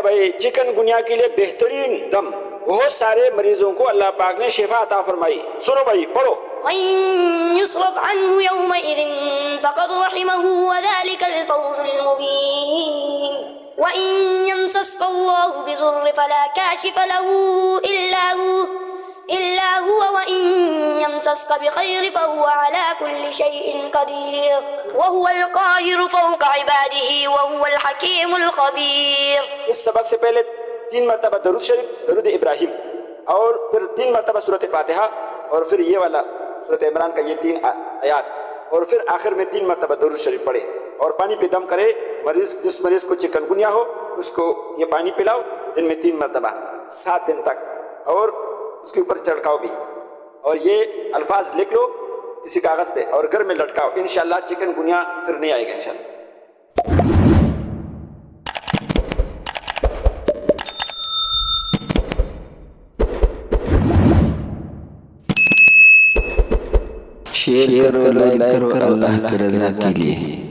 ہے بھائی چکن گنیا کے لیے بہترین دم، بہت سارے مریضوں کو اللہ پاک نے شفا عطا فرمائی. سنو بھائی پڑھو. وَإِن يُصْرَفْ عَنْهُ يَوْمَئِذٍ فَقَدْ رَحِمَهُ وَذَلِكَ الْفَوْزُ الْمُبِينُ. وَإِن يَمْسَسْكَ اللَّهُ بِضُرٍّ فَلَا كَاشِفَ لَهُ إِلَّا هُوَ وَإِن يَمْسَسْكَ بِخَيْرٍ فَهُوَ عَلَى كُلِّ شَيْءٍ قَدِيرٌ وَهُوَ الْقَاهِرُ فَوْقَ عِبَادِهِ وَهُوَ الْحَكِيمُ الْخَبِيرُ. اس سبق سے پہلے 3 مرتبہ درود شریف، درود ابراہیم، اور پھر 3 مرتبہ سورۃ فاتحہ، اور پھر یہ والا سورۃ عمران کا یہ 3 آیات، اور پھر آخر میں 3 مرتبہ درود شریف پڑھے اور پانی پہ دم کرے. جس مریض کو چکن گنیا ہو اس کو یہ پانی پلاؤ دن میں 3 مرتبہ 7 دن تک، اور اس کے اوپر چھڑکاؤ بھی، اور یہ الفاظ لکھ لو کسی کاغذ پہ اور گھر میں لٹکاؤ. انشاءاللہ چکن گنیا پھر نہیں آئے گا انشاءاللہ. شیئر کرو، لائک کرو اللہ کی رضا کے لیے.